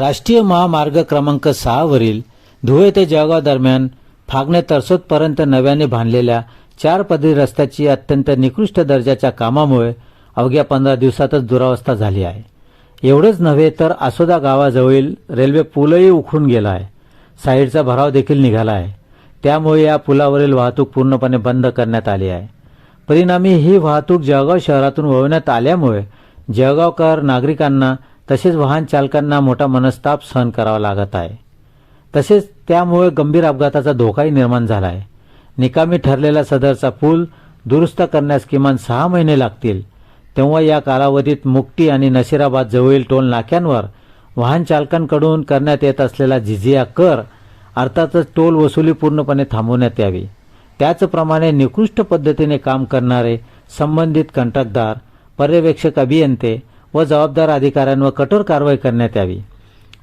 राष्ट्रीय महामार्ग क्रमांक 6 वरील धुळे ते जळगाव दरम्यान फागणे तरसोदपर्यंत नव्याने बांधलेल्या 4 पदरी रस्त्याची अत्यंत निकृष्ट दर्जाच्या कामामुळे अवघ्या 15 दिवसातच दुरावस्था झाली आहे। एवढेच नव्हे तर आसोदा गावाजवळील रेल्वे पूलही उखडून गेला आहे। साईडचा भराव देखील निघाला आहे। त्यामुळे या पुलावरील वाहतूक पूर्णपणे बंद करण्यात आली आहे। परिणामी ही वाहतूक जळगाव शहरातून वळवण्यात आल्यामुळे जळगावकर नागरिकांना तसेच वाहन चालकांना मोठा मनस्ताप सहन करावा लागत आहे। तसेच त्यामुळे गंभीर अपघाताचा धोकाही निर्माण झाला आहे। निकामी ठरलेला सदरचा पूल दुरुस्त करण्यास किमान 6 महिने लागतील। तेव्हा या कालावधीत मुक्टी आणि नशिराबाद जवळील टोल नाक्यांवर वाहन चालकांकडून करण्यात येत असलेला जिजिया कर अर्थातच टोल वसुली पूर्णपणे थांबवण्यात यावी। त्याचप्रमाणे निकृष्ट पद्धतीने काम करणारे संबंधित कंत्राटदार, पर्यवेक्षक अभियंते व जबाबदार अधिकाऱ्यांवर कठोर कारवाई करण्यात यावी।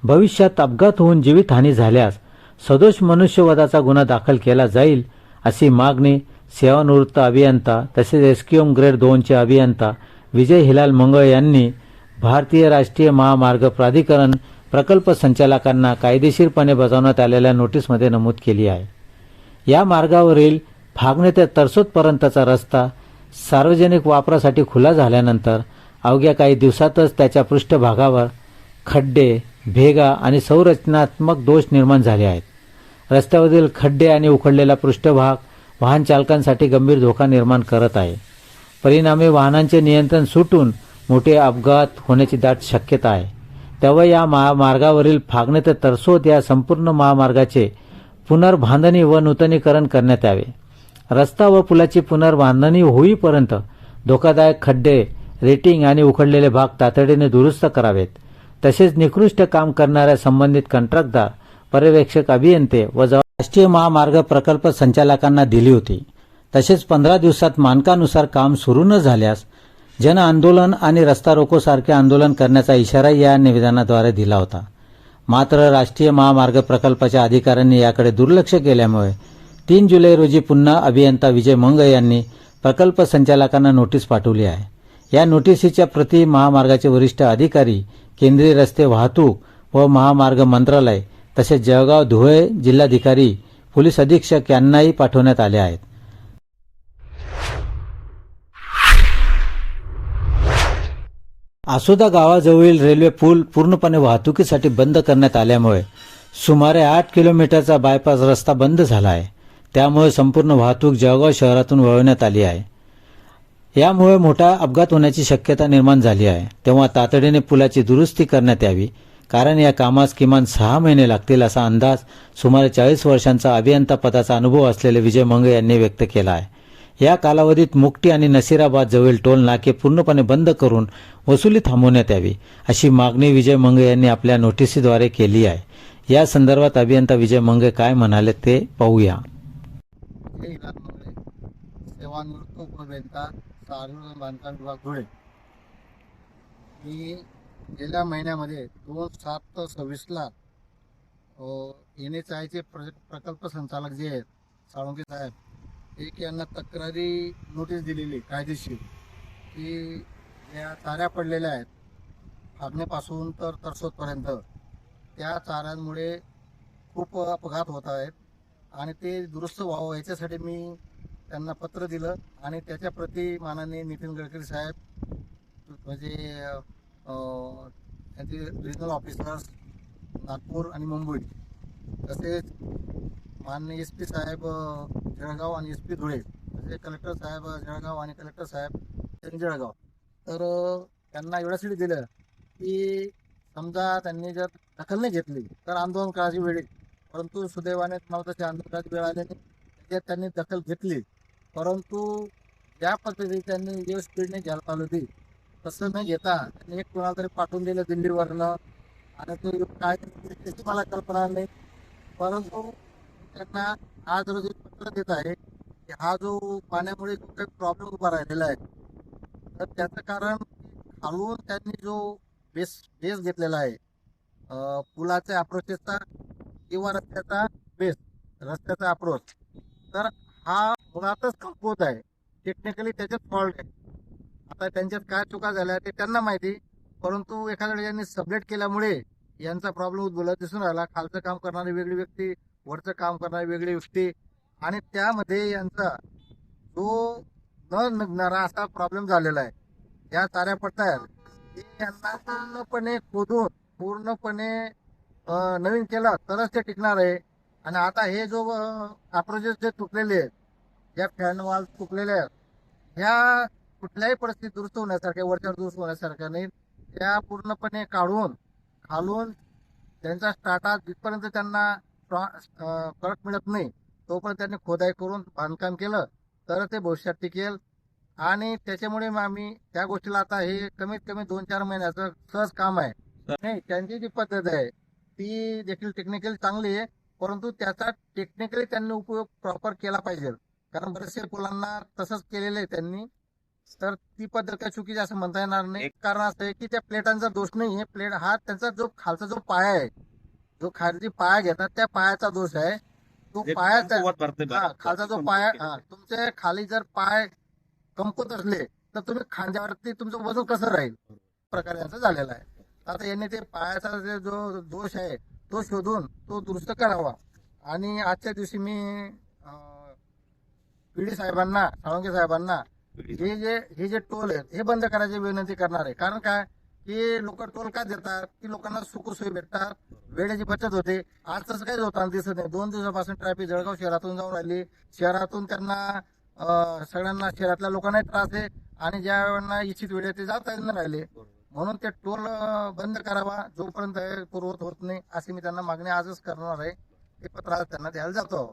भविष्यात अपघात होऊन जीवितहानी झाल्यास सदोष मनुष्यवधाचा गुन्हा दाखल केला जाईल अशी मागणी सेवानिवृत्त अभियंता तसेच एसक्यूएम ग्रेड 2 चे अभियंता विजय हिलाल मंगळ यांनी भारतीय राष्ट्रीय महामार्ग प्राधिकरण प्रकल्प संचालकांना कायदेशीरपणे बजावण्यात आलेल्या नोटीसमध्ये नमूद केली आहे। या मार्गावरील फागणे ते तरसोदपर्यंतचा रस्ता सार्वजनिक वापरासाठी खुला झाल्यानंतर अवघ्या काही दिवसातच त्याच्या पृष्ठभागावर खड्डे, भेगा आणि संरचनात्मक दोष निर्माण झाले आहेत। रस्त्यावरील खड्डे आणि उखडलेला पृष्ठभाग वाहन चालकांसाठी गंभीर धोका निर्माण करत आहे। परिणामी वाहनांचे नियंत्रण सुटून मोठे अपघात होण्याची दाट शक्यता आहे। तेव्हा या महामार्गावरील फागणे ते तरसोद या संपूर्ण महामार्गाचे पुनर्बांधणी व नूतनीकरण करण्यात यावे। रस्ता व पुलाची पुनर्बांधणी होईपर्यंत धोकादायक खड्डे, रेटिंग आणि उखडलेले भाग तातडीने दुरुस्त करावेत। तसेच निकृष्ट काम करणाऱ्या संबंधित कंत्राटदार, पर्यवेक्षक अभियंते व राष्ट्रीय महामार्ग प्रकल्प संचालकांना दिली होती। तसेच 15 दिवसात मानकानुसार काम सुरू न झाल्यास जन आंदोलन आणि रस्ता रोको सारखे आंदोलन करण्याचा इशारा या निवेदनाद्वारे दिला होता। मात्र राष्ट्रीय महामार्ग प्रकल्पाच्या अधिकाऱ्यांनी याकडे दुर्लक्ष केल्यामुळे 3 जुलै रोजी पुन्हा अभियंता विजय मंगळ यांनी प्रकल्प संचालकांना नोटीस पाठवली आहे। या नोटीसीच्या प्रती महामार्गाचे वरिष्ठ अधिकारी, केंद्रीय रस्ते वाहतूक व महामार्ग मंत्रालय तसेच जळगाव, धुळे जिल्हाधिकारी, पोलीस अधीक्षक यांनाही पाठवण्यात आले आहेत। आसोदा गावाजवळील रेल्वे पूल पूर्णपणे वाहतुकीसाठी बंद करण्यात आल्यामुळे सुमारे 8 किलोमीटरचा बायपास रस्ता बंद झाला आहे। त्यामुळे संपूर्ण वाहतूक जळगाव शहरातून वळवण्यात आली आहे। यामुळे मोठा अपघात होण्याची शक्यता निर्माण झाली आहे। तेव्हा तातडीने पुलाची दुरुस्ती करण्यात यावी, कारण या कामास किमान 6 महिने लागतील असा अंदाज सुमारे 40 वर्षांचा अभियंता पदाचा अनुभव असलेले विजय मंगळ यांनी व्यक्त केला आहे। या कालावधीत मुक्टी आणि नशिराबाद जवळील टोल नाके पूर्णपणे बंद करून वसुली थांबवण्यात यावी, अशी मागणी विजय मंगळ यांनी आपल्या नोटीसीद्वारे केली आहे। या संदर्भात अभियंता विजय मंगळ काय म्हणाले ते पाहूया। सेवानिवृत्त उपअभियंता सार्वजनिक बांधकाम विभाग धुळे। मी गेल्या महिन्यामध्ये 2/7/26 NHAIचे प्रकल्प संचालक जे आहेत साळुंके साहेब, एक यांना तक्रारी नोटीस दिलेली कायदेशीर की या चाऱ्या पडलेल्या आहेत फागणेपासून तर तरसोदपर्यंत, त्या चाऱ्यांमुळे खूप अपघात होत आहेत आणि ते दुरुस्त व्हावं याच्यासाठी मी त्यांना पत्र दिलं आणि त्याच्या प्रती माननीय नितीन गडकरी साहेब म्हणजे त्यांचे रिजनल ऑफिसर्स नागपूर आणि मुंबई, तसेच माननीय SP साहेब जळगाव आणि SP धुळे, तसेच कलेक्टर साहेब जळगाव आणि कलेक्टर साहेब जळगाव, तर त्यांना एवढ्यासाठी दिलं की समजा त्यांनी जर दखल नाही घेतली तर आंदोलन करायची वेळ येईल। परंतु सुदैवाने तशी आंदोलन करायची वेळ आल्याने त्याच्यात त्यांनी दखल घेतली, परंतु ज्या पद्धतीने त्यांनी जे स्पीडने घ्यायला पाहिजे होती तसं न घेता त्यांनी एक कोणाला तरी पाठवून दिलं दिल्लीवरनं आणि ते काय त्याची मला कल्पना नाही। परंतु त्यांना आज रोजी पत्र देत आहे की हा जो पाण्यामुळे जो काही प्रॉब्लेम उभा राहिलेला आहे तर त्याचं कारण खालून त्यांनी जो बेस घेतलेला आहे पुलाच्या अप्रोचेसचा किंवा रस्त्याचा बेस, रस्त्याचा अप्रोच, तर हा मुळातच कमकुवत आहे। टेक्निकली त्याच्यात फॉल्ट आहे। आता त्यांच्यात काय चुका झाल्या ते त्यांना माहिती, परंतु एखाद्या यांनी सबलेट केल्यामुळे यांचा प्रॉब्लेम उद्भवला दिसून राहिला. खालचं काम करणारी वेगळी व्यक्ती, वरचं काम करणारी वेगळी व्यक्ती, आणि त्यामध्ये यांचा जो न निघणारा असा प्रॉब्लेम झालेला आहे. या ताऱ्या पडतायत ते यांना पूर्णपणे खोदून पूर्णपणे नवीन केलं तरच ते टिकणार आहे. आणि आता हे जो अप्रोचेस जे तुटलेले आहेत, ज्या फॅन वाल तुटलेले आहेत, ह्या कुठल्याही परिस्थितीत दुरुस्त होण्यासारख्या, वरच्यावर दुरुस्त होण्यासारख्या नाही. त्या पूर्णपणे काढून खालून त्यांचा स्टार्टा जिथपर्यंत त्यांना कळत मिळत नाही तोपर्यंत त्यांनी खोदाई करून बांधकाम केलं तर ते भविष्यात टिकेल. आणि त्याच्यामुळे मग आम्ही त्या गोष्टीला आता हे कमीत कमी 2-4 महिन्याचं सहज काम आहे. नाही, त्यांची जी पद्धत आहे ती देखील टेक्निकली चांगली आहे, परंतु त्याचा टेक्निकली त्यांनी उपयोग प्रॉपर केला पाहिजे. कारण बरेचसे पुलांना तसंच केलेलं आहे त्यांनी, तर ती पद्धत काय चुकीची असं म्हणता येणार नाही. कारण असं आहे की त्या प्लेटांचा दोष नाही आहे. प्लेट हा त्यांचा जो खालचा जो पाया आहे, जो खाली पाया घेतात त्या पायाचा दोष आहे. तो पाया खालचा जो पाया, तुमचे खाली जर पाय कमकुवत असले तर तुम्ही खांद्यावरती तुमचं वजन कसं राहील, प्रकारे यांचा झालेला आहे. आता यांनी ते पायाचा जो दोष आहे तो शोधून तो दुरुस्त करावा. आणि आजच्या दिवशी मी पीडी साहेबांना, साळुंखे साहेबांना हे जे टोल आहेत हे बंद करायची विनंती करणार आहे. कारण काय की लोक टोल का देतात की लोकांना सुखसोयी भेटतात, वेळेची बचत होते. आज तसं काहीच होताना दिसत नाही. 2 दिवसापासून ट्रॅफिक जळगाव शहरातून जाऊन राहिली. शहरातून त्यांना सगळ्यांना, शहरातल्या लोकांनाही त्रास आहे आणि ज्या वेळेला इच्छित वेळ ते जाता येत राहिले. म्हणून ते टोल बंद करावा जोपर्यंत पूर्वत होत नाही, अशी मी त्यांना मागणी आजच करणार आहे. हे पत्र आज त्यांना द्यायला जातो.